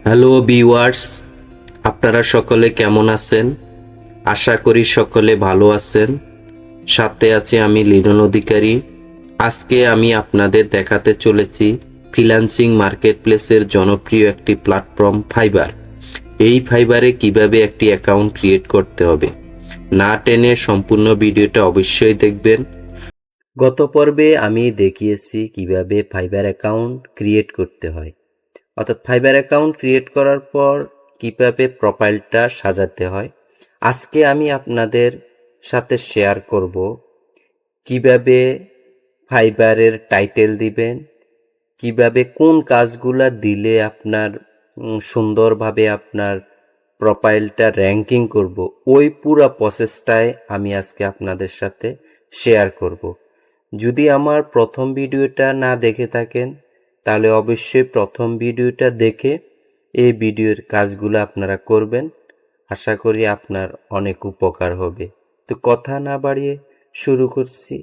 Hello viewers, আপনারা সকলে কেমন আছেন? আশা করি সকলে ভালো আছেন। সাথে আছি আমি লিনন অধিকারী। আজকে আমি আপনাদের দেখাতে চলেছি ফ্রিল্যান্সিং মার্কেটপ্লেসের জনপ্রিয় একটি প্ল্যাটফর্ম ফাইবার। এই ফাইবারে কিভাবে একটি অ্যাকাউন্ট ক্রিয়েট করতে হবে, না টেনে সম্পূর্ণ ভিডিওটা অবশ্যই দেখবেন। গত পর্বে আমি দেখিয়েছি কিভাবে ফাইবার অ্যাকাউন্ট ক্রিয়েট করতে হয়, অর্থাৎ ফাইবার অ্যাকাউন্ট ক্রিয়েট করার পর কিভাবে প্রোফাইলটা সাজাতে হয়। আজকে আমি আপনাদের সাথে শেয়ার করব কিভাবে ফাইবারের টাইটেল দিবেন, কিভাবে কোন কাজগুলা দিলে আপনার সুন্দরভাবে আপনার প্রোফাইলটা র্যাঙ্কিং করব, ওই পুরো প্রসেসটাই আমি আজকে আপনাদের সাথে শেয়ার করব। যদি আমার প্রথম ভিডিওটা না দেখে থাকেন তাহলে অবশ্যই প্রথম ভিডিওটা দেখে এই ভিডিওর কাজগুলো আপনারা করবেন। আশা করি আপনার অনেক উপকার হবে। তো কথা না বাড়িয়ে শুরু করছি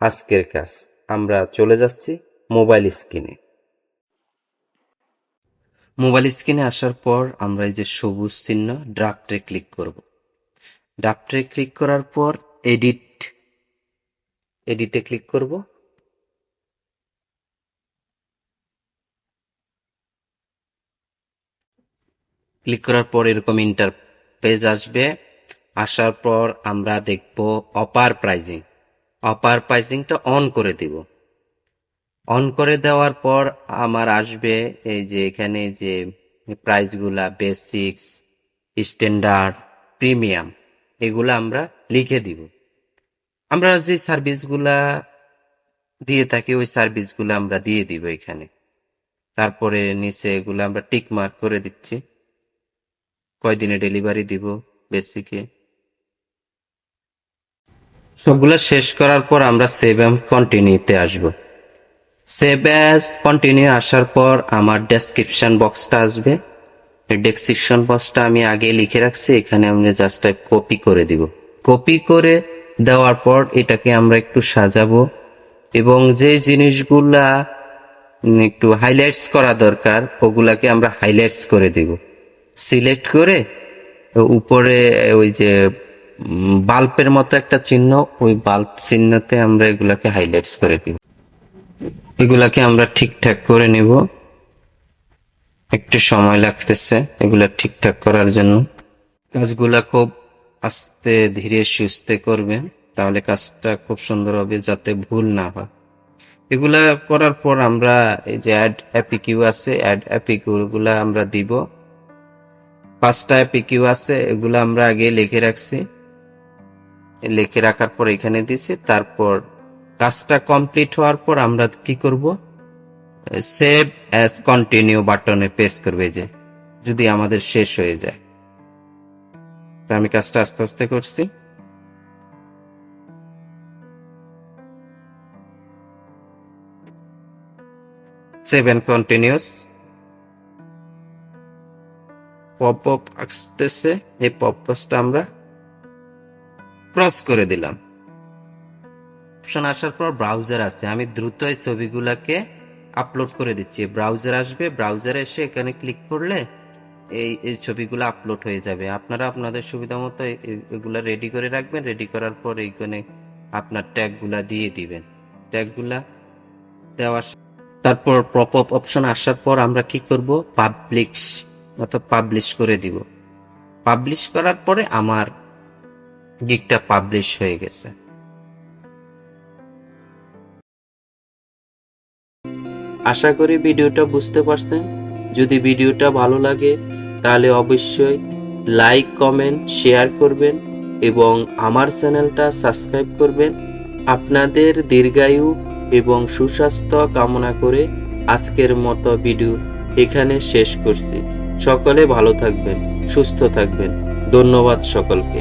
আজকের কাজ। আমরা চলে যাচ্ছি মোবাইল স্ক্রিনে। মোবাইল স্ক্রিনে আসার পর আমরা এই যে সবুজ চিহ্ন ড্রাফটে ক্লিক করব। ড্রাফটে ক্লিক করার পর এডিটে ক্লিক করব। ক্লিক করার পর এরকম ইন্টারপেজ আসবে। আসার পর আমরা দেখব অফার প্রাইজিংটা অন করে দিব। অন করে দেওয়ার পর আমার আসবে এই যে এখানে যে প্রাইসগুলা বেসিক্স, স্ট্যান্ডার্ড, প্রিমিয়াম, এগুলো আমরা লিখে দিব। আমরা যে সার্ভিসগুলা দিয়ে থাকি ওই সার্ভিসগুলো আমরা দিয়ে দিব এখানে। তারপরে নিচে এগুলো আমরা টিক মার্ক করে দিচ্ছি, কয়দিনে ডেলিভারি দিব বেসিকে। সবগুলো শেষ করার পর আমরা সেভ এন্ড কন্টিনিউতে আসব। সেভ অ্যাজ কন্টিনিউ আসার পর আমার ডেসক্রিপশন বক্সটা আসবে। এই ডেসক্রিপশন বক্সটা আমি আগে লিখে রাখছি, এখানে আমরা জাস্ট কপি করে দিব। কপি করে দেওয়ার পর এটাকে আমরা একটু সাজাবো এবং যে জিনিসগুলা একটু হাইলাইটস করা দরকার ওগুলাকে আমরা হাইলাইটস করে দিব। সিলেক্ট করে উপরে ওই যে বাল্বের মতো একটা চিহ্ন, ওই বাল্ব চিহ্নতে আমরা এগুলাকে হাইলাইটস করে দিব। এগুলাকে আমরা ঠিকঠাক করে নিব, একটু সময় লাগতেছে এগুলা ঠিকঠাক করার জন্য। কাজগুলা খুব আস্তে ধীরে সুস্থে করবেন, তাহলে কাজটা খুব সুন্দর হবে, যাতে ভুল না হয়। এগুলা করার পর আমরা এই যে অ্যাড এপিকিউ আছে, অ্যাড এপিকিউ গুলা আমরা দিব। 5টা এপিকিউ আছে, এগুলা আমরা আগে লিখে রাখছি। লিখে রাখার পর এখানে দিছি। তারপর কাজটা কমপ্লিট হওয়ার পর আমরা কি করব, সেভ অ্যাজ কন্টিনিউ বাটনে প্রেস করবে, যে যদি আমাদের শেষ হয়ে যায়। তো আমি কাজটা আস্তে আস্তে করছি। Save and continues. Pop up আসতেছে, এই পপ আপটা আমরা ক্রস করে দিলাম। অপশন আসার পর ব্রাউজার আছে, আমি দ্রুত এই ছবিগুলাকে আপলোড করে দিচ্ছি। ব্রাউজার আসবে, ব্রাউজারে এসে এখানে ক্লিক করলে এই ছবিগুলো আপলোড হয়ে যাবে। আপনারা আপনাদের সুবিধা মতো এগুলা রেডি করে রাখবেন। রেডি করার পর এইখানে আপনার ট্যাগগুলা দিয়ে দিবেন। ট্যাগগুলা দেওয়ার তারপর পপ আপ অপশন আসার পর আমরা কি করব, পাবলিশ করে দিব। পাবলিশ করার পরে আমার গিগটা পাবলিশ হয়ে গেছে। আশা করি ভিডিওটা বুঝতে পারছেন। যদি ভিডিওটা ভালো লাগে তাহলে অবশ্যই লাইক, কমেন্ট, শেয়ার করবেন এবং আমার চ্যানেলটা সাবস্ক্রাইব করবেন। আপনাদের দীর্ঘায়ু এবং সুস্বাস্থ্য কামনা করে আজকের মতো ভিডিও এখানে শেষ করছি। সকলে ভালো থাকবেন, সুস্থ থাকবেন। ধন্যবাদ সকলকে।